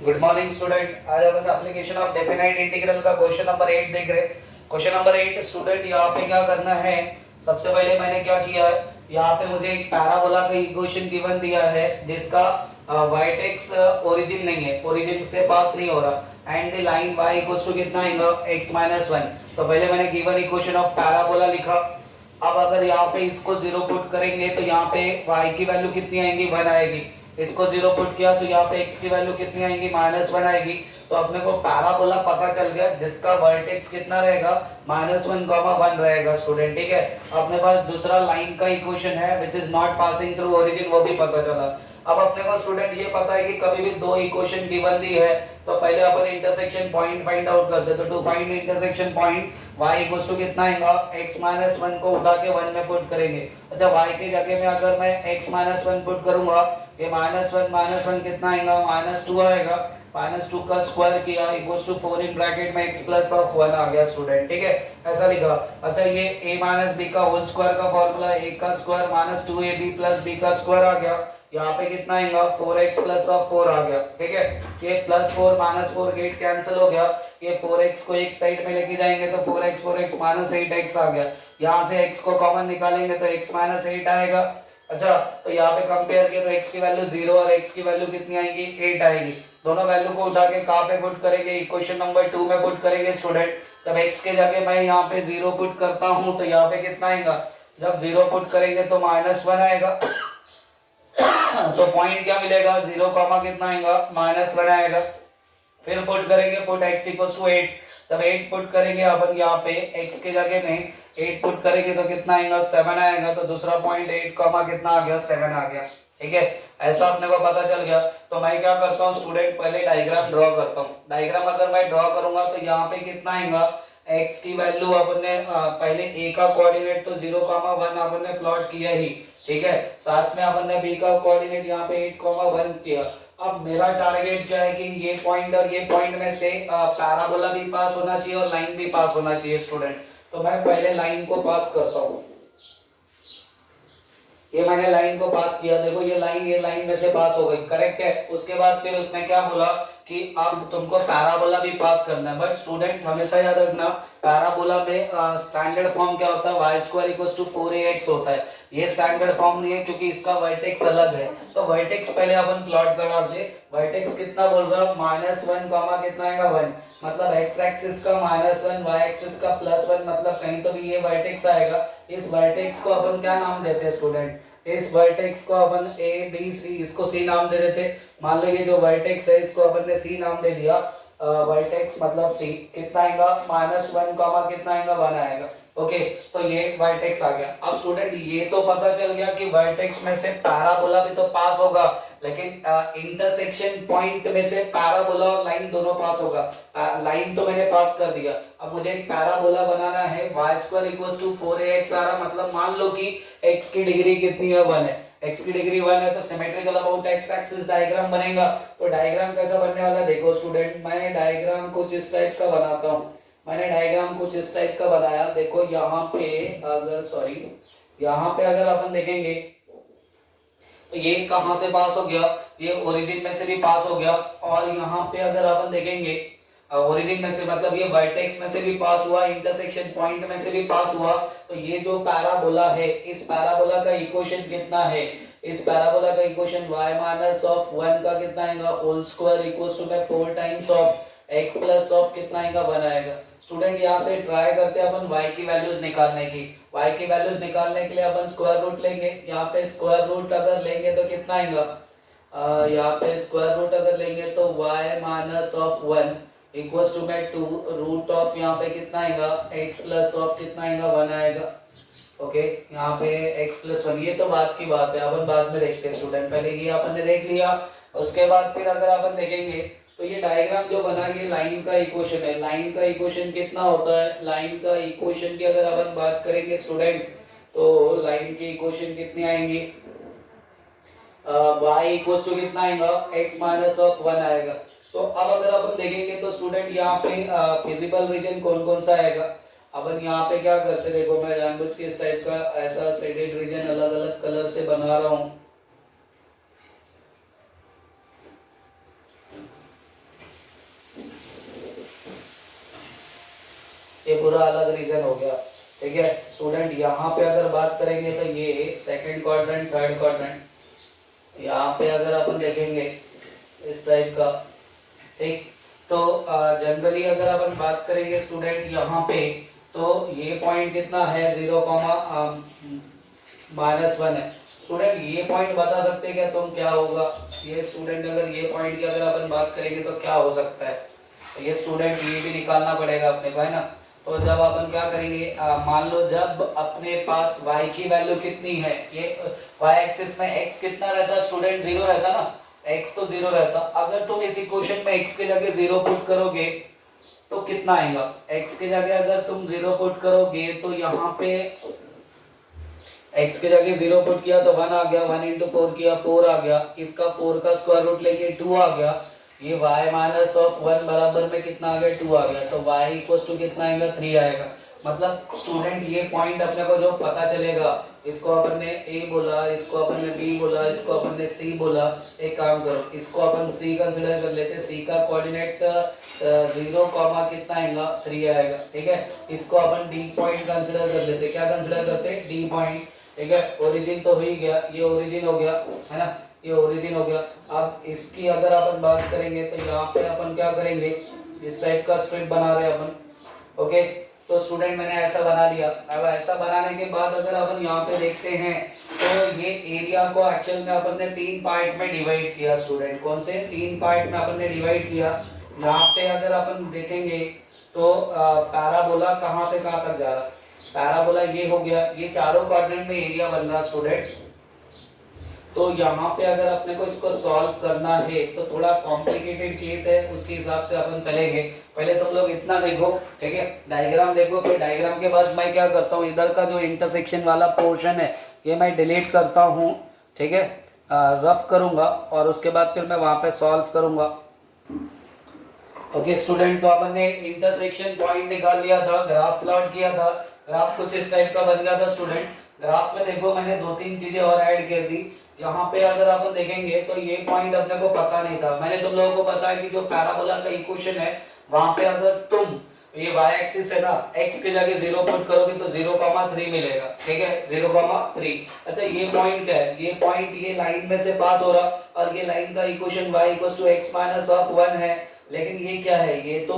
Good morning student. आज अपन application of definite integral का question number 8 देख रहे हैं। क्वेश्चन नंबर 8 स्टूडेंट यहाँ पे क्या करना है, सबसे पहले मैंने क्या किया है, यहाँ पे मुझे एक पैराबोला का इक्वेशन गिवन दिया है जिसका वर्टेक्स ओरिजिन नहीं है, ओरिजिन से पास नहीं हो रहा and the line y equals to कितना आएगा x-1। तो पहले मैंने गिवन इक्वेशन ऑफ पैराबोला लिखा। अब अगर यहाँ पे इसको जीरो पुट करेंगे तो यहाँ पे y की वैल्यू कितनी आएगी, 1 आएगी। इसको जीरो पुट किया तो यहाँ पे x की वैल्यू कितनी आएगी, -1 आएगी। तो अपने को पैराबोला पता चल गया जिसका वर्टेक्स कितना रहेगा, -1, 1 रहेगा स्टूडेंट। ठीक है, अपने पास दूसरा लाइन का इक्वेशन है which is not passing through origin, वो भी पता चला। अब अपने को स्टूडेंट ये पता है कि कभी भी दो इक्वेशन गिवन दी है तो पहले अपन इंटरसेक्शन पॉइंट फाइंड आउट करते हैं। तो to find intersection point y equals to कितना आएगा, x-1 को उठा के 1 में पुट करेंगे। अच्छा, y के जगह में अगर मैं x-1 पुट करूंगा, ये -1 कितना आएगा, -2 आएगा। -2 का स्क्वायर किया इक्वल्स टू 4 इन ब्रैकेट में x प्लस ऑफ 1 आ गया स्टूडेंट। ठीक है, ऐसा लिखा। अच्छा, ये a माइनस बी का होल स्क्वायर का फॉर्मूला, a का स्क्वायर -2ab प्लस b का स्क्वायर आ गया। यहाँ पे कितना आएगा, 4x प्लस ऑफ 4 आ गया। ठीक है, ये +4 -4 गेट कैंसिल हो गया। ये 4x को एक साइड में लेके जाएंगे तो 4x -8x आ गया। यहाँ से x को कॉमन निकालेंगे तो x -8 आएगा। अच्छा, तो यहाँ पे कंपेयर किया तो x की वैल्यू 0 और x की वैल्यू कितनी आएगी, 8 आएगी। दोनों वैल्यू को उठा के कहाँ पे पुट करेंगे, इक्वेशन नंबर 2 में पुट करेंगे स्टूडेंट। जब x के जगह मैं यहाँ पे 0 पुट करता हूँ तो यहाँ पे कितना आएगा, जब 0 पुट करेंगे तो -1 आएगा। तो पॉइंट क्या मिलेगा, 0 कॉमा कितना आएगा, -1 आएगा। फिर पुट करेंगे, पुट x इक्वल्स टू 8। तब 8 पुट करेंगे अपन यहाँ पे x के जगह में 8 पुट करेंगे तो कितना आएगा, 7 आएगा। तो दूसरा पॉइंट 8 कॉमा कितना आ गया, 7 आ गया। ठीक है, ऐसा अपने को पता चल गया। तो मैं क्या करता हूँ स्टूडेंट, पहले डायग्राम ड्रॉ करता हूँ। डायग्राम अगर मैं ड्रॉ करूंगा तो यहाँ पे कितना आएगा, x की वैल्यू अपन ने पहले a का कोऑर्डिनेट तो 0,1 अपन ने प्लॉट किया ही। ठीक है, साथ में अपन ने b का कोऑर्डिनेट यहाँ पे 8,1 किया। अब मेरा टारगेट क्या है कि ये पॉइंट और ये पॉइंट में से पैराबोला भी पास होना चाहिए और लाइन भी पास होना चाहिए स्टूडेंट। तो मैं पहले लाइन को पास करता हूँ। ये मैंने लाइन को पास किया, देखो ये लाइन में से पास हो गई, करेक्ट है। उसके बाद फिर उसने क्या बोला कि अब तुमको पैराबोला भी पास करना है। बट स्टूडेंट हमेशा याद रखना, पैराबोला में स्टैंडर्ड फॉर्म क्या होता है, y square equals to 4ax होता है। ये स्टैंडर्ड फॉर्म नहीं है क्योंकि इसका वर्टेक्स अलग है। तो वर्टेक्स पहले अपन प्लॉट करा दे। वर्टेक्स कितना बोल रहा हूँ, -1 कॉमा कितना आएगा, 1। मतलब x एक्सिस का -1, y एक्सिस का +1, मतलब कहीं तो भी ये वर्टेक्स आएगा। इस वर्टेक्स को अपन क्या नाम देते हैं स्टूडेंट, इस वर्टेक्स को अपन ए बी सी, इसको सी नाम दे देते। मान लो ये जो वर्टेक्स है इसको अपन ने सी नाम दे दिया। वर्टेक्स मतलब सी, कितना आएगा, -1 कॉमा कितना आएगा, 1 आएगा। ओके, तो ये वर्टेक्स आ गया। अब स्टूडेंट ये तो पता चल गया कि वर्टेक्स में से पैराबोला भी तो पास होगा, लेकिन इंटरसेक्शन पॉइंट में से पैराबोला और लाइन दोनों पास होगा। लाइन तो मैंने पास कर दिया। अब मुझे एक पैराबोला बनाना है, y square equals to 4ax आ रहा, मतलब मान लो कि x की डिग्री कितनी है, 1 है। x की डिग्री 1 है तो symmetrical about x axis diagram बनेगा। तो डायग्राम कैसा बनने वाला है, देखो स्टूडेंट, मैं डायग्राम कुछ इस टाइप का बनाता हूँ। मैंने डायग्राम कुछ इस टाइप का बनाया, देखो यहाँ पे अगर अपन देखेंगे तो ये कहां से पास हो गया, ये ओरिजिन में से भी पास हो गया। और यहाँ पे अगर अपन देखेंगे ओरिजिन में से मतलब ये वर्टेक्स में से भी पास हुआ, इंटरसेक्शन पॉइंट में से भी पास हुआ। तो ये जो पैराबोला है, इस पैराबोला का इक्वेशन कितना है, इस पैराबोला का इक्वेशन y माइनस ऑफ 1 का कितना आएगा, होल स्क्वायर इक्वल्स टू में 4 times of x plus of कितना आएगा, 1 आएगा। स्टूडेंट यहाँ से ट्राई करते हैं अपन y की वैल्यूज निकालने की। y की वैल्यूज निकालने के लिए अपन स्क्वायर रूट लेंगे। यहाँ पे स्क्वायर रूट अगर लेंगे तो कितना आएगा, यहाँ पे स्क्वायर रूट अगर लेंगे तो y minus of 1 equals to में 2 रूट ऑफ यहाँ पे कितना आएगा, x प्लस ऑफ कितना आएगा, 1 आएगा। ओके, यहाँ पे x प्लस 1, ये तो बात की बात है, अपन बाद में देखते हैं स्टूडेंट। पहले ये अपन ने देख लिया, उसके बाद फिर अगर अपन देखेंगे तो ये डायग्राम जो बना, ये लाइन का इक्वेशन है। लाइन का इक्वेशन कितना होता है, लाइन का इक्वेशन की अगर अपन बात करेंगे स्टूडेंट तो लाइन की इक्वेशन कितनी आएंगी, y इक्वल्स टू कितना आएगा, x माइनस ऑफ 1 आएगा। तो अब अगर अपन देखेंगे तो स्टूडेंट यहाँ पे फिजिबल रीजन कौन कौन सा आएगा। अपन यहाँ पे क्या करते, देखो मैं जानबूझ के इस टाइप का ऐसा शेडेड रीजन अलग अलग कलर से बना रहा हूँ। ये पूरा अलग रीजन हो गया, ठीक है स्टूडेंट। यहाँ पे अगर बात करेंगे तो ये सेकंड क्वाड्रेंट, थर्ड क्वाड्रेंट, यहाँ पे अगर अपन देखेंगे इस टाइप का, ठीक। तो जनरली अगर अपन बात करेंगे स्टूडेंट यहाँ पे, तो ये पॉइंट कितना है 0,-1 है। स्टूडेंट ये पॉइंट बता सकते हैं क्या तुम क्या होगा? ये स्टूडेंट अगर ये पॉइंट की अगर अपन बात करेंगे तो क्या हो सकता है? तो ये स्टूडेंट ये भी निकालना पड़ेगा अपने को, है ना। तो जब अपन क्या करेंगे, मान लो जब अपने पास y की वैल्यू कितनी है, ये y एक्सिस में x कितना रहता स्टूडेंट? 0 रहता ना, x तो 0 रहता। अगर तुम इस इक्वेशन में x के जगह 0 पुट करोगे तो कितना आएगा? x के जगह अगर तुम 0 पुट करोगे तो यहाँ पे x के जगह 0 पुट किया तो 1 आ गया, 1 इंटू 4 किया 4 आ गया, इसका 4 का स्क्वायर रूट लेके 2 आ गया, ये y माइनस ऑफ 1 बराबर में कितना आ गया? 2 आ गया। तो y इक्वल टू कितना आएगा? 3 आएगा। मतलब स्टूडेंट ये पॉइंट अपने को जो पता चलेगा, इसको अपन ने a बोला, इसको अपन ने b बोला, इसको अपन ने c बोला। एक काम करो, इसको अपन c कंसीडर कर लेते, c का कोऑर्डिनेट 0 कॉमा कितना आएगा? 3 आएगा, ठीक है। इसको अपन d पॉइंट कंसीडर कर लेते, क्या कंसीडर करते? d पॉइंट, ठीक है। ओरिजिन तो हो ही गया, ये ओरिजिन हो गया, है ना, ये ओरिजिन हो गया। अब इसकी अगर अपन बात करेंगे तो यहाँ पे अपन क्या करेंगे, इस टाइप का स्ट्रिप बना रहे हैं अपन, ओके। तो स्टूडेंट मैंने ऐसा बना लिया। अब ऐसा बनाने के बाद अगर अपन यहाँ पे देखते हैं तो ये एरिया को एक्चुअल में अपन ने 3 पार्ट में डिवाइड किया स्टूडेंट। कौन से 3 पार्ट में अपन ने डिवाइड किया? यहाँ पे अगर अपन देखेंगे तो पैराबोला कहाँ से कहाँ तक जा रहा? पैराबोला ये हो गया, ये चारों क्वाड्रेंट में एरिया बन रहा स्टूडेंट। तो यहाँ पे अगर अपने को इसको सॉल्व करना है तो थोड़ा कॉम्प्लिकेटेड केस है, उसके हिसाब से अपन चलेंगे। पहले तुम लोग इतना देखो, ठीक है, डायग्राम देखो, फिर डायग्राम के बाद मैं क्या करता हूँ, इधर का जो इंटरसेक्शन वाला पोर्शन है ये मैं डिलीट करता हूँ, ठीक है, रफ करूँगा और उसके बाद फिर मैं वहाँ पे सॉल्व करूँगा। ओके स्टूडेंट, तो अपन ने इंटरसेक्शन पॉइंट निकाल लिया था, ग्राफ प्लॉट किया था, ग्राफ कुछ इस टाइप का बन गया था स्टूडेंट। ग्राफ में देखो मैंने 2-3 चीजें और ऐड कर दी। यहाँ पे अगर अपन देखेंगे तो ये पॉइंट अपने को पता नहीं था, मैंने तुम लोगों को बताया कि जो पैराबोला का इक्वेशन है वहां पे अगर तुम ये y एक्सिस है ना, x के जगह 0 पुट करोगे तो 0,3 मिलेगा, ठीक है, 0,3। अच्छा ये पॉइंट क्या है? ये पॉइंट ये लाइन में से पास हो रहा और ये लाइन का equation y equals to x minus of 1 है। लेकिन ये क्या है? ये तो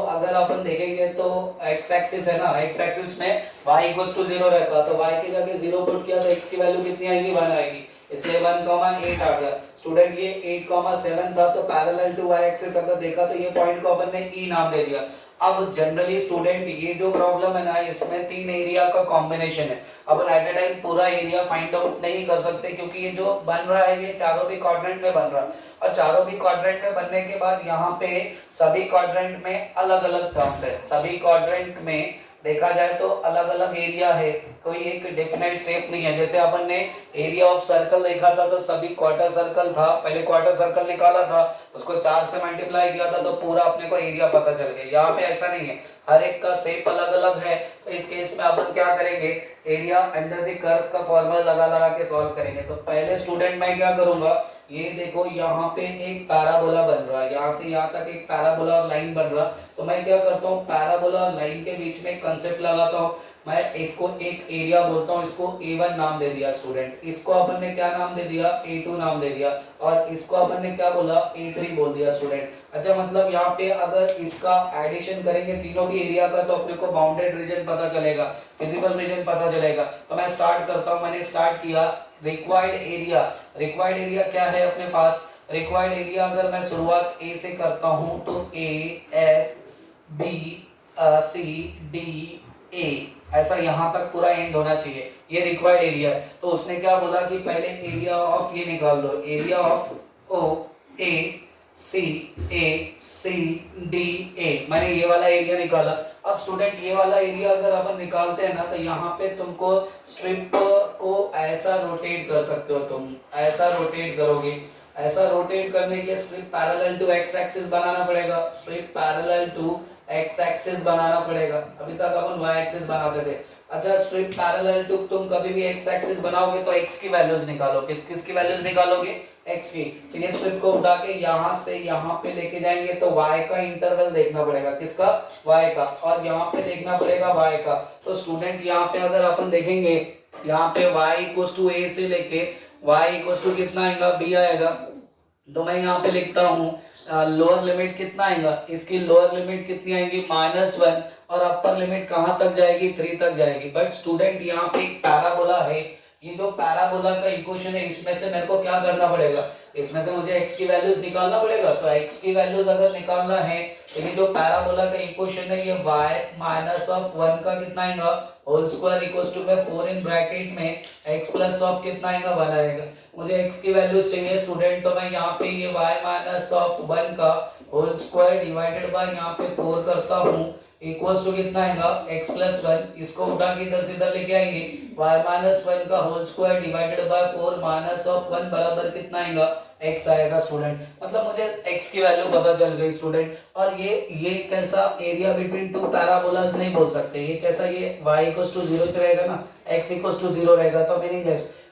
अगर अपन देखेंगे तो x एक्सिस है ना, x एक्सिस में y इक्वल्स टू 0 रहता, तो y की जगह 0 पुट किया तो x की वैल्यू कितनी आएगी? 1 आएगी, इसलिए 1,8 आ गया स्टूडेंट। ये 8,7 था, तो पैरेलल टू y एक्सिस अगर देखा तो ये पॉइंट को अपन ने e नाम दे दिया। अब जनरली स्टूडेंट ये जो प्रॉब्लम है ना, इसमें 3 एरिया का कॉम्बिनेशन है। अपन एट ए टाइम पूरा एरिया फाइंड आउट नहीं कर सकते क्योंकि ये जो बन रहा है ये चारों भी क्वाड्रेंट में बन रहा है, और चारों भी क्वाड्रेंट में बनने के बाद यहाँ पे सभी क्वाड्रेंट में अलग अलग टर्म्स है। सभी क्वाड्रेंट में देखा जाए तो अलग अलग एरिया है, कोई एक डेफिनेट शेप नहीं है। जैसे अपन ने एरिया ऑफ सर्कल देखा था तो सभी क्वार्टर सर्कल था, पहले क्वार्टर सर्कल निकाला था, उसको 4 से मल्टीप्लाई किया था तो पूरा अपने को एरिया पता चल गया। यहाँ पे ऐसा नहीं है, हर एक का शेप अलग अलग है। तो इस केस में अपन क्या करेंगे, एरिया अंडर द कर्व का फॉर्मूला लगा लगा के सॉल्व करेंगे। तो पहले स्टूडेंट मैं क्या करूंगा, ये देखो यहाँ पे एक पैराबोला बन रहा है, यहाँ से यहाँ तक एक पैराबोला लाइन बन रहा। तो मैं क्या करता हूँ, पैराबोला और लाइन के बीच में कंसेप्ट लगाता हूँ, मैं इसको एक एरिया बोलता हूँ, इसको A1 नाम दे दिया स्टूडेंट। इसको अपन ने क्या नाम दे दिया, A2 नाम दे दिया, और इसको अपन ने क्या बोला, A3 बोल दिया स्टूडेंट। अच्छा मतलब यहाँ पे अगर इसका एडिशन करेंगे तीनों की एरिया का तो अपने को बाउंडेड रीजन पता चलेगा, फिजिबल रीजन पता चलेगा। तो मैं स्टार्ट करता हूँ, मैंने स्टार्ट किया रिक्वायर्ड एरिया। रिक्वायर्ड एरिया क्या है अपने पास? रिक्वायर्ड एरिया अगर मैं शुरुआत A से करता हूँ तो A, F, B, C, D, A, ऐसा यहाँ तक पूरा एंड होना चाहिए, ये रिक्वायर्ड एरिया है। तो उसने क्या बोला कि पहले एरिया ऑफ ये निकाल दो, area of O, A, C, A, C, D, A, मैंने ये वाला एरिया निकाला। अब स्टूडेंट ये वाला एरिया अगर अपन निकालते हैं ना तो यहाँ पे तुमको स्ट्रिप को ऐसा रोटेट कर सकते हो, तुम ऐसा रोटेट करोगे, ऐसा रोटेट करने के strip parallel to X axis बनाना पड़ेगा, strip parallel to X axis बनाना पड़ेगा। अभी तक अपन वाई एक्सिस बनाते थे, अच्छा स्ट्रिप पैरेलल टू तुम कभी भी एक्स एक्सिस बनाओगे तो एक्स की वैल्यूज निकालो, किसकी वैल्यूज निकालोगे, एक्स की। तो ये स्ट्रिप को उठा के यहाँ से यहाँ पे लेके जाएंगे तो y का इंटरवल देखना पड़ेगा, किसका, y का, और यहाँ पे देखना पड़ेगा y का। तो स्टूडेंट यहाँ पे अगर अपन देखेंगे यहाँ पे y इक्वल्स टू a से लेके y इक्वल्स टू कितना आएगा, b आएगा। तो मैं यहाँ पे लिखता हूँ लोअर लिमिट कितना आएगा, इसकी लोअर लिमिट कितनी आएगी, -1, और अपर लिमिट कहाँ तक जाएगी, 3 तक जाएगी। बट स्टूडेंट यहाँ पे एक पैराबोला है, ये जो पैराबोला का इक्वेशन है इसमें से मेरे को क्या करना पड़ेगा, इसमें से मुझे x की वैल्यूज निकालना पड़ेगा। तो x की वैल्यूज अगर निकालना है तो ये जो पैराबोला का इक्वेशन है ये y माइनस ऑफ 1 का कितना आएगा, whole square equals to 4 in bracket में x प्लस ऑफ कितना आएगा, 1 आएगा। मुझे x की वैल्यूज चाहिए स्टूडेंट, तो मैं यहाँ पे ये y माइनस ऑफ 1 का होल स्क्वायर डिवाइडेड बाय यहाँ पे 4 करता हूँ इक्वल्स टू कितना आएगा, x प्लस 1। इसको उठा के इधर से इधर लेके आएंगे, y माइनस 1 का whole square divided by 4 minus of 1 बराबर कितना आएगा, x आएगा स्टूडेंट। मतलब मुझे x की वैल्यू पता चल गई स्टूडेंट। और ये कैसा एरिया बिटवीन टू पैराबोलास नहीं बोल सकते, ये कैसा, ये y इक्वल्स टू 0 रहेगा ना, x इक्वल्स टू 0 रहेगा। तो meaning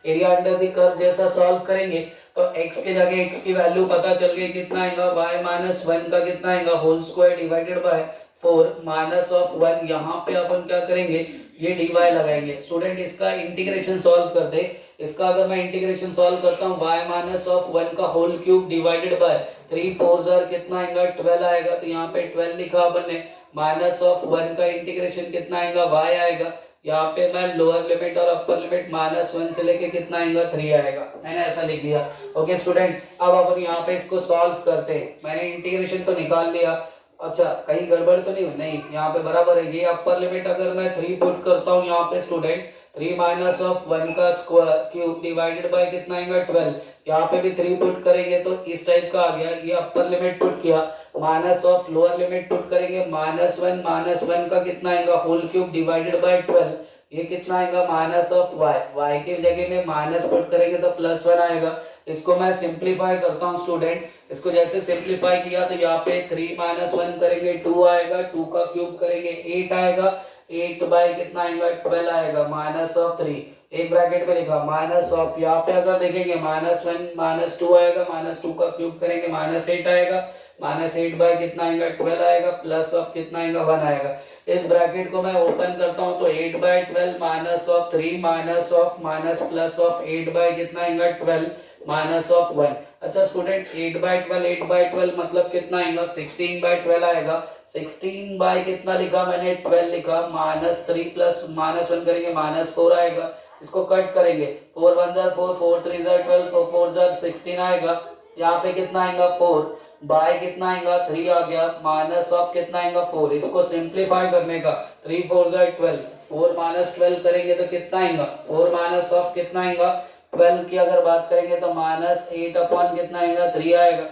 area under the curve जैसा सॉल्व करेंगे तो x के जगह x की वैल्यू पता चल गई कितना आएगा, y माइनस 1 का कितना आएगा, whole square divided by 4 minus of 1। यहाँ पे अपन क्या करेंगे, ये dy लगाएंगे स्टूडेंट। इसका इंटीग्रेशन सॉल्व करते, इसका अगर मैं इंटीग्रेशन सॉल्व करता हूँ y माइनस ऑफ 1 का होल क्यूब डिवाइडेड बाय 3 4 कितना आएगा, 12 आएगा। तो यहाँ पे 12 लिखा अपन ने, माइनस ऑफ 1 का इंटीग्रेशन कितना आएगा, y आएगा। यहाँ पे मैं लोअर लिमिट और अपर लिमिट -1 से लेके कितना आएगा, 3 आएगा, मैंने ऐसा लिख दिया। ओके स्टूडेंट, अब अपन यहाँ पे इसको सॉल्व करते हैं। मैंने इंटीग्रेशन तो निकाल लिया, अच्छा कहीं गड़बड़ तो नहीं, यहाँ पे बराबर है। ये अपर लिमिट अगर मैं 3 पुट करता हूँ यहाँ पे स्टूडेंट, 3 माइनस ऑफ 1 का स्क्वायर क्यूब डिवाइडेड बाय कितना आएगा, 12। यहाँ पे भी 3 पुट करेंगे तो इस टाइप का आ गया। ये अपर लिमिट पुट किया, minus of lower limit put करेंगे, -1 का कितना आएगा, होल क्यूब डिवाइडेड बाय 12। ये कितना आएगा, माइनस ऑफ y की जगह में माइनस पुट करेंगे तो +1 आएगा। इसको मैं सिंप्लीफाई करता हूँ स्टूडेंट, इसको जैसे सिंप्लीफाई किया तो यहाँ पे 3 माइनस 1 करेंगे 2 आएगा, 2 का क्यूब करेंगे 8 आएगा, 8 बाय कितना आएगा, 12 आएगा, माइनस ऑफ 3 एक ब्रैकेट में लिखा, माइनस ऑफ, यहाँ पे अगर देखेंगे -1 -2 आएगा, -2 का क्यूब करेंगे -8 आएगा, -8 बाय कितना आएगा, 12 आएगा, प्लस ऑफ कितना आएगा, 1 आएगा। इस ब्रैकेट को मैं ओपन करता हूँ तो 8 by 12 minus of 3 minus of minus plus of 8 by कितना आएगा, 12 माइनस ऑफ 1। अच्छा स्टूडेंट 8 बाय 12 मतलब कितना आएगा, 16 बाय 12 आएगा। 16 बाय कितना लिखा मैंने, 12 लिखा, -3 प्लस -1 करेंगे -4 आएगा। इसको कट करेंगे, 4 1 जा 4, 4 3 जा 12, 4 4 जा 16 आएगा। यहाँ पे कितना आएगा, 4 बाय कितना आएगा, 3 आ गया, माइनस ऑफ कितना आएगा, 4। इसको सिंप्लीफाई करने का, 3 4 जा 12, 4 माइनस 12 करेंगे तो कितना आएगा, 4 माइनस ऑफ कितना आएगा, 12 की अगर बात करेंगे तो -8 अपॉन कितना आएगा, 3 आएगा।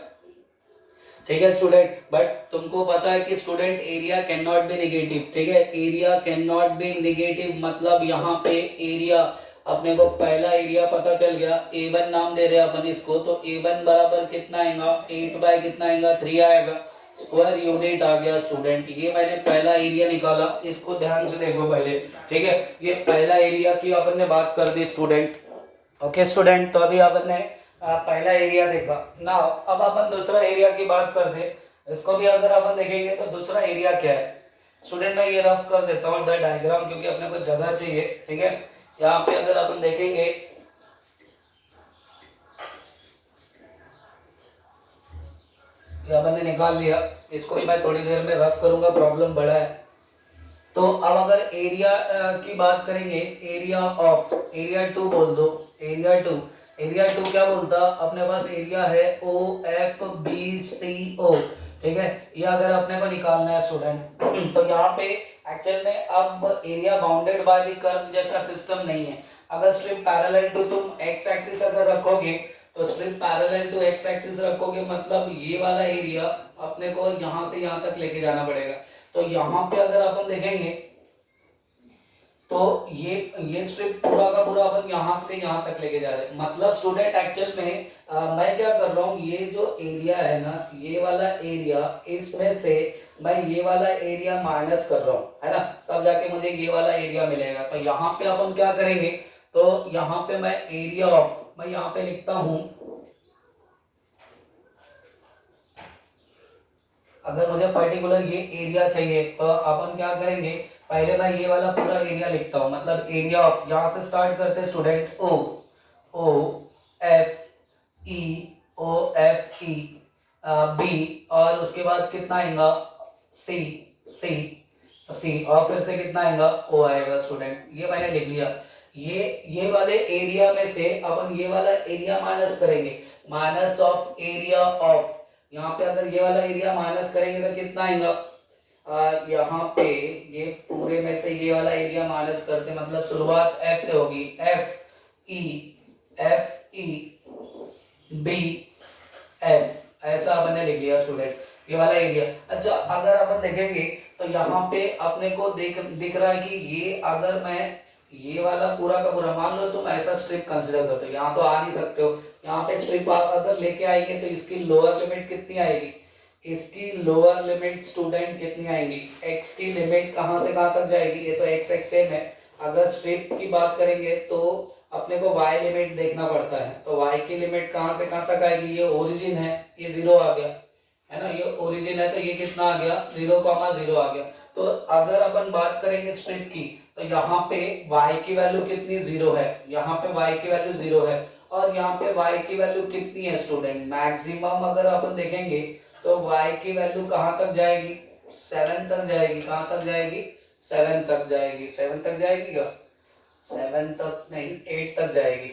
ठीक है स्टूडेंट, बट तुमको पता है कि student area can not be negative. ठीक है, area can not be negative मतलब यहाँ पे एरिया, अपने को पहला एरिया पता चल गया, A1 नाम दे रहे हैं अपन इसको, तो A1 बराबर कितना आएगा, 8 बाय कितना आएगा, 3 आएगा, स्क्वायर यूनिट आ गया स्टूडेंट। ये मैंने पहला एरिया निकाला, इसको ध्यान से देखो पहले। ठीक है, ये पहला एरिया की अपन ने बात कर दी स्टूडेंट। ओके स्टूडेंट, तो अभी अपन ने पहला एरिया देखा ना। अब अपन दूसरा एरिया की बात करते, इसको भी अगर अपन देखेंगे तो दूसरा एरिया क्या है स्टूडेंट, मैं ये रफ कर देता हूँ द डायग्राम क्योंकि अपने को जगह चाहिए। ठीक है, यहाँ पे अगर अपन देखेंगे ये अपन ने निकाल लिया, इसको भी मैं थोड़ी देर में रफ करूंगा, प्रॉब्लम बड़ा है। तो अब अगर एरिया की बात करेंगे, एरिया ऑफ, एरिया 2 बोल दो, एरिया 2, एरिया 2 क्या बोलता, अपने पास एरिया है OFBCO। ठीक है, ये अगर अपने को निकालना है स्टूडेंट तो यहाँ पे एक्चुअल में अब area bounded by the curve जैसा सिस्टम नहीं है। अगर स्ट्रिप पैरेलल टू तुम एक्स एक्सिस अगर रखोगे तो strip parallel to X axis रखोगे मतलब ये वाला एरिया अपने को यहाँ से यहाँ तक लेके जाना पड़ेगा। तो यहाँ पे अगर अपन देखेंगे तो ये स्ट्रिप पूरा का पूरा अपन यहाँ से यहाँ तक लेके जा रहे हैं। मतलब स्टूडेंट एक्चुअल में मैं क्या कर रहा हूँ, ये जो एरिया है ना, ये वाला एरिया, इसमें से मैं ये वाला एरिया माइनस कर रहा हूँ, है ना, तब जाके मुझे ये वाला एरिया मिलेगा। तो यहाँ पे अपन क्या करेंगे, तो यहाँ पे मैं एरिया ऑफ, मैं यहाँ पे लिखता हूँ, अगर मुझे पर्टिकुलर ये एरिया चाहिए तो अपन क्या करेंगे, पहले मैं ये वाला पूरा एरिया लिखता हूँ, मतलब एरिया ऑफ, यहाँ से स्टार्ट करते student, O O F E, O F E B, और उसके बाद कितना आएगा, सी सी सी, और फिर से कितना आएगा, ओ आएगा स्टूडेंट। ये मैंने लिख लिया। ये वाले एरिया में से अपन ये वाला एरिया माइनस करेंगे, माइनस ऑफ एरिया ऑफ, यहाँ पे अगर ये वाला एरिया माइनस करेंगे तो कितना आएगा, यहाँ पे ये पूरे में से ये वाला एरिया माइनस करते, मतलब शुरुआत एफ से होगी, एफ ई बी एफ, ऐसा अपन ने लिख लिया स्टूडेंट, ये वाला एरिया। अच्छा, अगर अपन देखेंगे तो यहाँ पे अपने को दिख रहा है कि ये अगर मैं ये वाला पूरा का पूरा, मान लो तुम ऐसा स्ट्रिप कंसिडर करते हो, यहाँ तो आ नहीं सकते हो, यहाँ पे स्ट्रिप अगर लेके आएंगे तो इसकी लोअर लिमिट कितनी आएगी, इसकी लोअर लिमिट स्टूडेंट कितनी आएगी, x की लिमिट कहाँ से कहाँ तक जाएगी, ये तो x एक्सेस है। अगर स्ट्रिप की बात करेंगे तो अपने को y लिमिट देखना पड़ता है, तो y की लिमिट कहाँ से कहाँ तक आएगी, ये ओरिजिन है, ये 0 आ गया, है ना, ये ओरिजिन है, तो ये कितना आ गया, 0,0 आ गया। तो अगर अपन बात करेंगे स्ट्रिप की, तो यहाँ पे y की वैल्यू कितनी, 0 है, यहाँ पे y की वैल्यू 0 है, और यहाँ पे y की वैल्यू कितनी है स्टूडेंट, मैक्सिमम अगर अपन देखेंगे तो y की वैल्यू कहाँ तक जाएगी, 7 तक जाएगी, कहाँ तक जाएगी, 7 तक जाएगी, 7 तक जाएगी क्या, 7 तक नहीं, 8 तक जाएगी।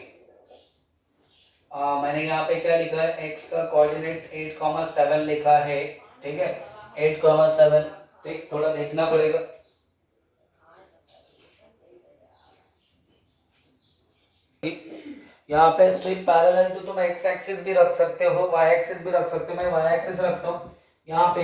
मैंने यहाँ पे क्या लिखा है, x का कोऑर्डिनेट 8,7 लिखा है, ठीक है, 8,7, ठीक, थोड़ा देखना पड़ेगा। यहाँ पे स्ट्रिप पैरेलल टू तुम x एक्सिस भी रख सकते हो, y एक्सिस भी रख सकते हो, मैं y एक्सिस रखता हूँ यहाँ पे।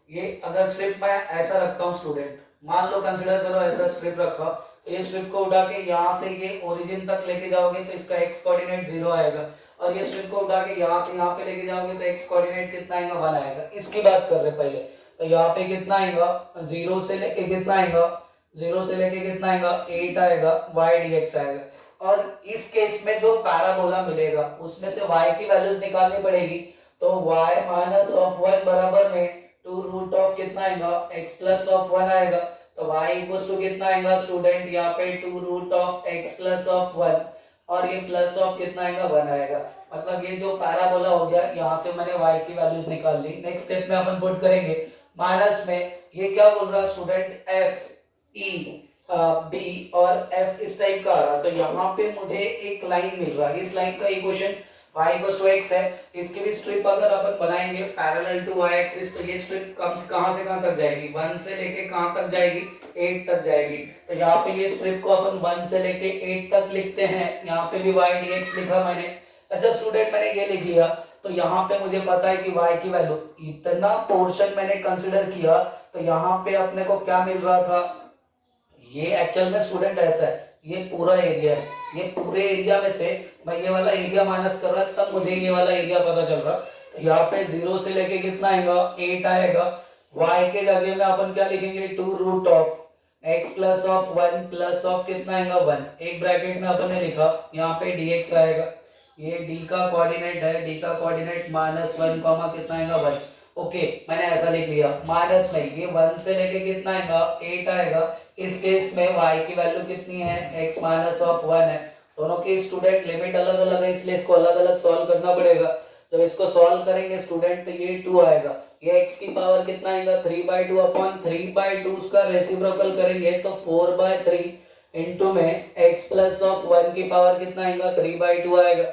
ये अगर स्ट्रिप मैं ऐसा रखता हूँ स्टूडेंट, मान लो कंसिडर करो ऐसा स्ट्रिप रखा, तो ये स्ट्रिप को उठा के यहाँ से ये ओरिजिन तक लेके जाओगे तो इसका x कोऑर्डिनेट 0 आएगा, और ये स्ट्रिप को उठा के यहाँ से यहाँ पे लेके जाओगे तो x कोऑर्डिनेट कितना आएगा, 1 आएगा। इसकी बात कर रहे पहले, तो यहाँ पे कितना आएगा, 0 से लेके कितना आएगा, 0 से लेके कितना आएगा, 8 आएगा, y dx आएगा। और इस केस में जो पैराबोला मिलेगा उसमें से y की वैल्यूज निकालनी पड़ेगी, तो y माइनस ऑफ 1 बराबर में 2 रूट ऑफ कितना आएगा, x प्लस ऑफ 1 आएगा, तो y इक्वल्स टू कितना आएगा स्टूडेंट, यहाँ पे 2 root of x plus of 1, और ये प्लस ऑफ कितना आएगा, 1 आएगा। मतलब ये जो पैराबोला हो गया, यहाँ से मैंने y की वैल्यूज निकाल ली। नेक्स्ट स्टेप में अपन पुट करेंगे माइनस में, ये क्या बोल रहा है स्टूडेंट, f e बी और एफ इस टाइप का आ रहा, तो यहाँ पे मुझे एक लाइन मिल रहा है, इस लाइन का equation y equals to x है। इसकी भी स्ट्रिप अगर अपन बनाएंगे पैरेलल टू y एक्सिस, तो ये स्ट्रिप कहाँ से कहाँ तक जाएगी, 1 से लेके कहाँ तक जाएगी, 8 तक जाएगी। तो यहाँ पे ये स्ट्रिप को अपन 1 से लेके 8 तक लिखते हैं, यहाँ पे भी y dx लिखा मैंने। अच्छा स्टूडेंट, मैंने ये लिख लिया, तो यहाँ पे मुझे पता है कि y की वैल्यू, इतना पोर्शन मैंने कंसिडर किया, तो यहाँ पे अपने को क्या मिल रहा था, ये एक्चुअल में स्टूडेंट ऐसा है, ये पूरा एरिया है, ये पूरे एरिया में से मैं ये वाला एरिया माइनस कर रहा, तब मुझे ये वाला एरिया पता चल रहा। तो यहाँ पे 0 से लेके कितना आएगा, 8 आएगा, y के जगह में अपन क्या लिखेंगे, 2 root of x plus of 1 plus of कितना आएगा, 1, एक ब्रैकेट में अपन ने लिखा, यहाँ पे dx आएगा, ये d का कोऑर्डिनेट है, d का कोऑर्डिनेट -1 कॉमा कितना आएगा, 1। ओके, मैंने ऐसा लिख लिया। माइनस में ये 1 से लेके कितना आएगा, 8 आएगा। इस केस में y की वैल्यू कितनी है, x माइनस ऑफ 1 है। दोनों की स्टूडेंट लिमिट अलग अलग है, इसलिए इसको अलग अलग सॉल्व करना पड़ेगा। जब इसको सॉल्व करेंगे स्टूडेंट तो ये 2 आएगा, ये x की पावर कितना आएगा, 3/2 अपॉन 3/2 उसका रेसिप्रोकल करेंगे तो 4/3 इंटू में x प्लस ऑफ 1 की पावर कितना आएगा, 3/2 आएगा,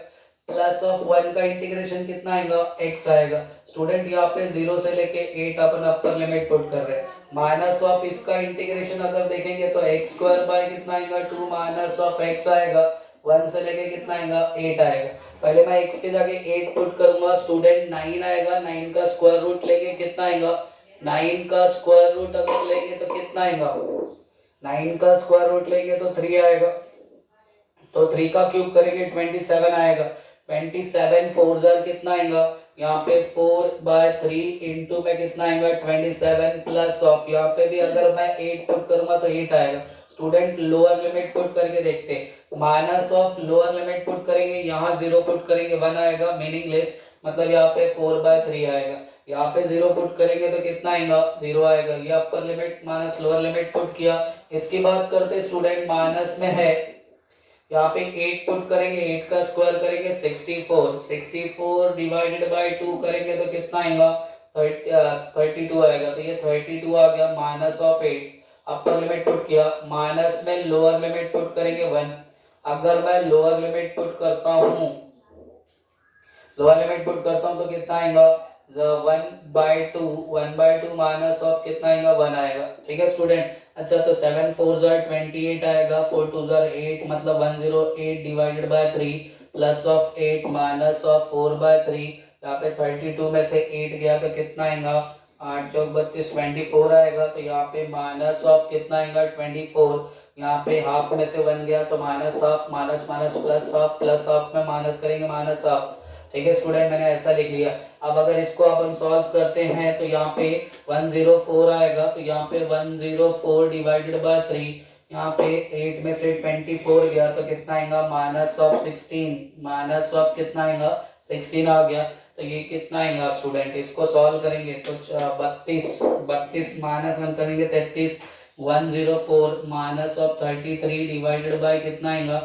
प्लस ऑफ 1 का इंटीग्रेशन कितना आएगा, x आएगा। स्टूडेंट यहाँ पे 0 से लेके 8 अपन अपर लिमिट पुट कर रहे हैं। माइनस ऑफ इसका इंटीग्रेशन अगर देखेंगे तो x स्क्वायर बाय कितना आएगा, 2 माइनस ऑफ x आएगा, 1 से लेके कितना आएगा, 8 आएगा। पहले मैं x के जगह 8 पुट करूंगा स्टूडेंट, 9 आएगा, 9 का स्क्वायर रूट लेंगे कितना आएगा, 9 का स्क्वायर रूट अगर लेंगे तो कितना आएगा, 9 का स्क्वायर रूट लेंगे तो 3 आएगा, तो 3 का क्यूब करेंगे 27 आएगा, 27 4 कितना आएगा, यहाँ पे 4/3 इंटू में कितना आएगा 27 प्लस ऑफ, यहाँ पे भी अगर मैं 8 पुट करूंगा तो 8 आएगा। स्टूडेंट लोअर लिमिट पुट करके देखते हैं, minus of lower limit put करेंगे, यहाँ 0 पुट करेंगे 1 आएगा, मीनिंगलेस, मतलब यहाँ पे 4/3 आएगा। यहाँ पे 0 पुट करेंगे तो कितना आएगा 0 आएगा। ये upper limit minus lower limit put किया। इसकी बात करते स्टूडेंट, माइनस में है, यहाँ पे 8 पुट करेंगे, 8 का स्क्वायर करेंगे 64, 64 डिवाइडेड बाय 2 करेंगे तो कितना आएगा 32 आएगा। तो ये 32 आ गया, minus of 8। Upper limit put किया, माइनस में लोअर लिमिट पुट करेंगे 1। अगर मैं लोअर लिमिट पुट करता हूँ, लोअर लिमिट पुट करता हूँ तो कितना आएगा 1/2, 1/2 माइनस ऑफ कितना आएगा 1 आएगा। ठीक है स्टूडेंट। अच्छा तो 7 4 28 आएगा, 4 2 8, मतलब 108 divided by 3 plus of 8 minus of 4/3। यहाँ पे 32 में से 8 गया तो कितना आएगा 8 चौक 32, 24 आएगा। तो यहाँ पे माइनस ऑफ कितना आएगा 24। यहाँ पे हाफ में से 1 गया तो minus of, minus minus plus of, plus of में माइनस करेंगे माइनस ऑफ। ठीक है स्टूडेंट, मैंने ऐसा लिख लिया। अब अगर इसको अपन सॉल्व करते हैं तो यहाँ पे 104 आएगा, तो यहाँ पे 104 डिवाइडेड बाय 3, यहाँ पे 8 में से 24 गया तो कितना आएगा माइनस ऑफ 16, माइनस ऑफ कितना आएगा 16 आ गया। तो ये कितना आएगा स्टूडेंट, इसको सॉल्व करेंगे तो 32, 32 माइनस 1 करेंगे 33, 104 माइनस ऑफ 33 डिवाइडेड बाय कितना आएगा,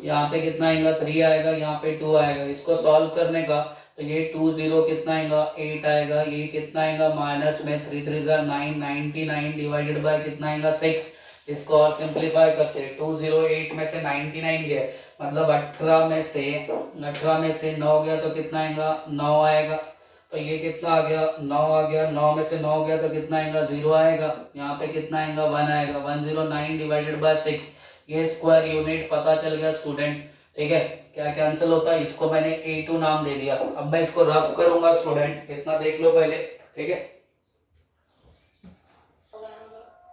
यहाँ पे कितना आएगा 3 आएगा, यहाँ पे 2 आएगा। इसको सॉल्व करने का तो ये 20 कितना आएगा 8 आएगा, ये कितना आएगा माइनस में 3 3 9, 99 डिवाइडेड बाय कितना आएगा 6। इसको और सिंपलीफाई करते हैं, 208 में से 99 गया, मतलब 18 में से 9 गया तो कितना आएगा 9 आएगा। तो ये कितना आ गया 9 आ गया, 9 में से 9 गया तो कितना आएगा 0 आएगा। यहाँ पे कितना आएगा 1 आएगा, 109 डिवाइडेड बाय 6। ये स्क्वायर यूनिट पता चल गया स्टूडेंट। ठीक है, क्या कैंसिल होता है, इसको मैंने A2 नाम दे दिया। अब मैं इसको रफ करूंगा स्टूडेंट, इतना देख लो पहले। ठीक है,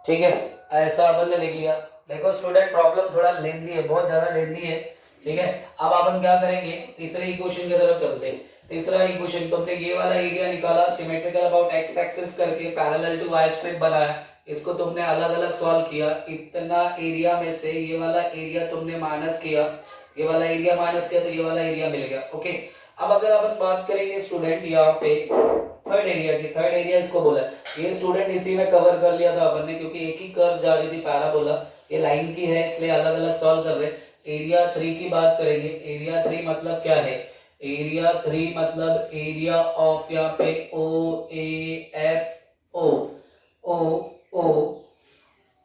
ठीक है, ऐसा अपन ने लिख लिया। देखो स्टूडेंट, प्रॉब्लम थोड़ा लेंदी है, बहुत ज्यादा लेंदी है। ठीक है, अब अपन क्या करेंगे, तीसरे इक्वेशन की तरफ चलते हैं। तीसरा इक्वेशन, तुमने ये वाला एरिया निकाला सिमेट्रिकल अबाउट एक्स एक्सिस करके, पैरेलल टू वाई स्ट्रिप बनाया, इसको तुमने अलग अलग सॉल्व किया। इतना एरिया में से ये वाला एरिया तुमने माइनस किया, ये वाला एरिया माइनस किया तो ये वाला एरिया मिल गया। ओके, अब अगर अपन बात करेंगे स्टूडेंट यहाँ पे थर्ड एरिया की, थर्ड एरिया इसको बोला ये स्टूडेंट, इसी में कवर कर लिया था अपन ने, क्योंकि एक ही कर्व जा रही थी पैराबोला, ये लाइन की है इसलिए अलग अलग सॉल्व कर रहे। एरिया 3 की बात करेंगे। एरिया 3 मतलब क्या है, एरिया 3 मतलब एरिया ऑफ यहाँ पे ओ A F O, O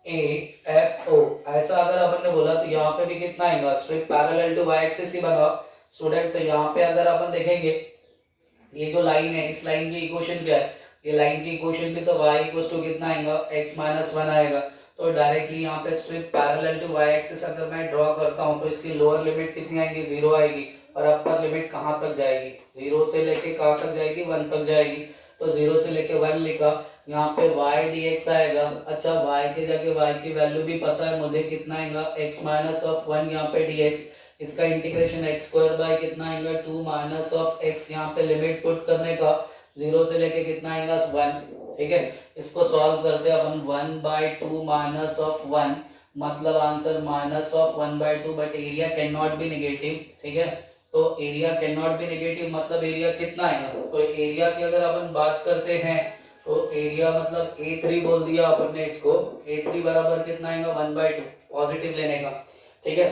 A F O, ऐसा अगर अपन ने बोला तो यहाँ पे भी कितना आएगा, strip parallel to Y axis ही बना स्टूडेंट। तो यहाँ पे अगर अपन देखेंगे ये जो लाइन है, इस लाइन की इक्वेशन क्या है, ये लाइन की इक्वेशन भी तो y इक्वल्स टू कितना आएगा x माइनस 1 आएगा। तो डायरेक्टली यहाँ पे strip parallel to y axis अगर मैं ड्रॉ करता हूँ तो इसकी लोअर लिमिट कितनी आएगी 0 आएगी, और अपर लिमिट कहाँ तक जाएगी, 0 से लेके कहाँ तक जाएगी 1 तक जाएगी। तो 0 से लेके 1 लिखा, यहाँ पे y dx आएगा। अच्छा, y के जगह y की वैल्यू भी पता है मुझे, कितना आएगा x माइनस ऑफ 1 यहाँ पे dx, इसका इंटीग्रेशन x स्क्वायर बाय कितना आएगा 2 माइनस ऑफ x, यहाँ पे लिमिट पुट करने का 0 से लेके कितना आएगा 1। ठीक है, इसको सॉल्व करते हैं अपन, 1/2 माइनस ऑफ 1, मतलब answer minus of 1/2, but area can not be negative. ठीक है, तो area can not be negative मतलब एरिया कितना आएगा, तो एरिया की अगर अपन बात करते हैं तो एरिया मतलब A3 बोल दिया अपन ने इसको, A3 बराबर कितना आएगा 1/2, पॉजिटिव लेने का। ठीक है,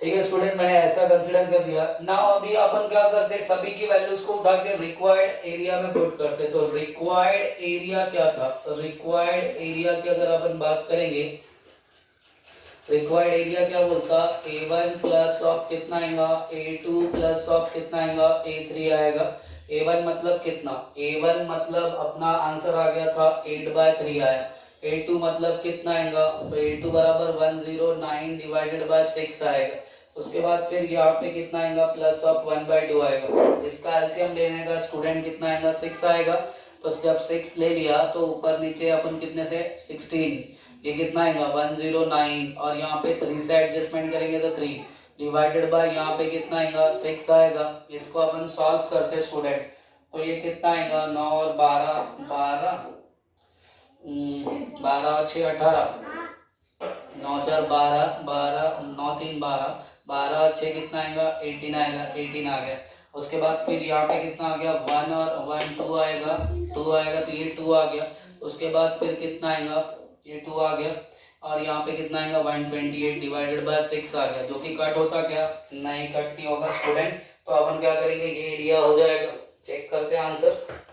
ठीक है स्टूडेंट, मैंने ऐसा कंसीडर कर दिया ना। अभी अपन क्या करते हैं, सभी की वैल्यूज को उठा के रिक्वायर्ड एरिया में पुट करते हैं। तो रिक्वायर्ड एरिया क्या था, तो रिक्वायर्ड एरिया की अगर अपन बात करेंगे, रिक्वायर्ड एरिया क्या बोलता, A1 प्लस ऑफ कितना आएगा A2 प्लस ऑफ कितना आएगा A3 आएगा। A1 मतलब कितना, A1 मतलब अपना आंसर आ गया था 8/3 आया। A2 मतलब कितना आएगा, तो A2 बराबर 109 डिवाइडेड बाय 6 आएगा। उसके बाद फिर यहाँ पे कितना आएगा प्लस ऑफ 1/2 आएगा। इसका एलसीएम लेने का स्टूडेंट कितना आएगा 6 आएगा। तो जब 6 ले लिया तो ऊपर नीचे अपन कितने से 16, ये कितना आएगा 109, और यहाँ पे 3 से एडजस्टमेंट करेंगे तो 3 डिवाइडेड बाय यहाँ पे कितना आएगा 6 आएगा। इसको अपन सॉल्व करते स्टूडेंट, तो ये कितना आएगा 9 और 12 12 12 और 6 18 9 4 12 12 9 3 12 12 और 6 कितना आएगा 18 आएगा 18 आ गया। उसके बाद फिर यहाँ पे कितना आ गया 1 और 1 2 आएगा 2 आएगा तो ये 2 आ गया। उसके बाद फिर कितना आएगा ये 2 आ गया और यहाँ पे कितना आएगा 128 डिवाइडेड बाय 6 आ गया जो कि कट होता क्या नहीं कट नहीं होगा स्टूडेंट। तो अपन क्या करेंगे ये एरिया हो जाएगा। चेक करते हैं आंसर।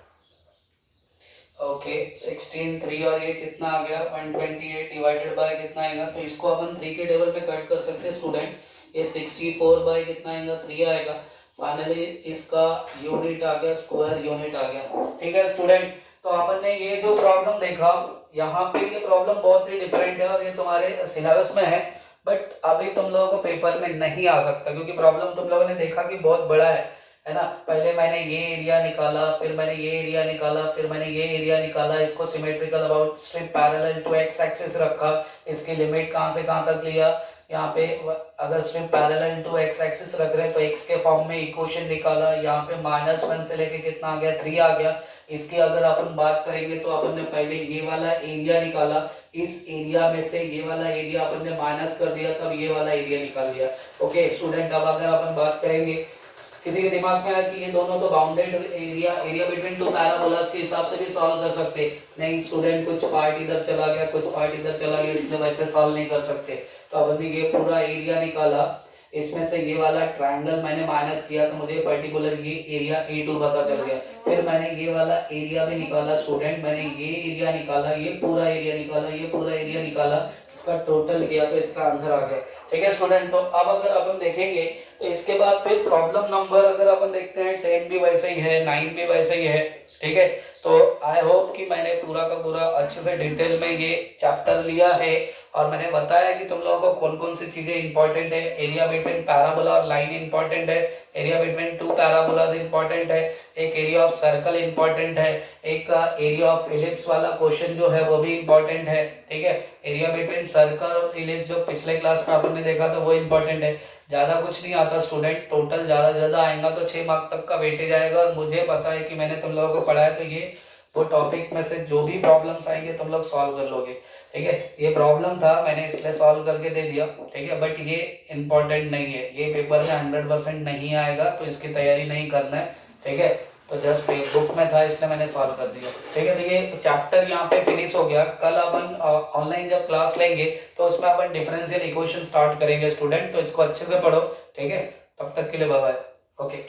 ओके 16 3 और ये कितना आ गया 128 डिवाइडेड बाय कितना आएगा तो इसको अपन 3 के टेबल पे कट कर सकते हैं स्टूडेंट। ये 64 बाय कितना आएगा 3 आएगा। फाइनली इसका यूनिट आ गया स्क्वायर यूनिट आ गया। ठीक है स्टूडेंट। तो अपन ने ये जो प्रॉब्लम देखा यहाँ पे ये प्रॉब्लम बहुत ही डिफरेंट है और ये तुम्हारे सिलेबस में है बट अभी तुम लोगों को पेपर में नहीं आ सकता क्योंकि प्रॉब्लम तुम लोगों ने देखा कि बहुत बड़ा है ना। पहले मैंने ये एरिया निकाला फिर मैंने ये एरिया निकाला फिर मैंने ये एरिया निकाला इसको symmetrical about strip parallel to X axis रखा। इसकी लिमिट कहाँ से कहाँ तक लिया यहाँ पे अगर strip parallel to X axis रख रहे हैं तो एक्स के फॉर्म में इक्वेशन निकाला। यहाँ पे -1 से लेके कितना आ गया 3 आ गया। इसकी अगर अपन बात करेंगे तो अपन ने पहले ये वाला एरिया निकाला। इस एरिया में से ये वाला एरिया अपन ने माइनस कर दिया तब ये वाला एरिया निकाल दिया। Okay student. अब अगर अपन बात करेंगे किसी के दिमाग में आया कि ये दोनों तो bounded area between two parabolas के हिसाब से भी सॉल्व कर सकते नहीं स्टूडेंट। कुछ पार्ट इधर चला गया कुछ पार्ट इधर चला गया इसलिए वैसे सॉल्व नहीं कर सकते। तो अब हमने ये पूरा एरिया निकाला इसमें से ये वाला ट्रायंगल मैंने माइनस किया तो मुझे पर्टिकुलर ये एरिया A2 पता चल गया। फिर मैंने ये वाला एरिया भी निकाला स्टूडेंट। मैंने ये एरिया निकाला ये पूरा एरिया निकाला ये पूरा एरिया निकाला इसका टोटल किया तो इसका आंसर आ गया। ठीक है स्टूडेंट। तो अब अगर अपन देखेंगे तो इसके बाद फिर प्रॉब्लम नंबर अगर अपन देखते हैं 10 भी वैसे ही है 9 भी वैसे ही है। ठीक है। तो आई होप कि मैंने पूरा का पूरा अच्छे से डिटेल में ये चैप्टर लिया है और मैंने बताया कि तुम लोगों को कौन कौन सी चीजें इंपॉर्टेंट है। एरिया बिटवीन पैराबोला और लाइन इंपॉर्टेंट है। Area between two parabolas important है। एक एरिया ऑफ सर्कल इंपॉर्टेंट है। एक एरिया ऑफ इलिप्स वाला क्वेश्चन जो है वो भी इंपॉर्टेंट है। ठीक है। एरिया बिटवीन सर्कल और इलिप्स जो पिछले क्लास में आपने देखा था वो इंपॉर्टेंट है। ज्यादा कुछ नहीं आता स्टूडेंट। टोटल ज्यादा ज्यादा आएगा तो 6 मार्क्स तक का वेटेज आएगा और मुझे पता है कि मैंने तुम लोगों को पढ़ाया तो ये वो टॉपिक में से जो भी प्रॉब्लम्स आएंगे तुम लोग सॉल्व कर लोगे। ठीक है। ये प्रॉब्लम था मैंने इसलिए सॉल्व करके दे दिया। ठीक है। बट ये इंपॉर्टेंट नहीं है ये पेपर में 100% नहीं आएगा तो इसकी तैयारी नहीं करना है। ठीक है। तो जस्ट बुक में था इसलिए मैंने सॉल्व कर दिया। ठीक है। तो ये चैप्टर यहाँ पे फिनिश हो गया। कल अपन ऑनलाइन जब क्लास लेंगे तो उसमें अपन डिफरेंशियल इक्वेशन स्टार्ट करेंगे स्टूडेंट। तो इसको अच्छे से पढ़ो। ठीक है। तब तक के लिए बाय बाय। ओके।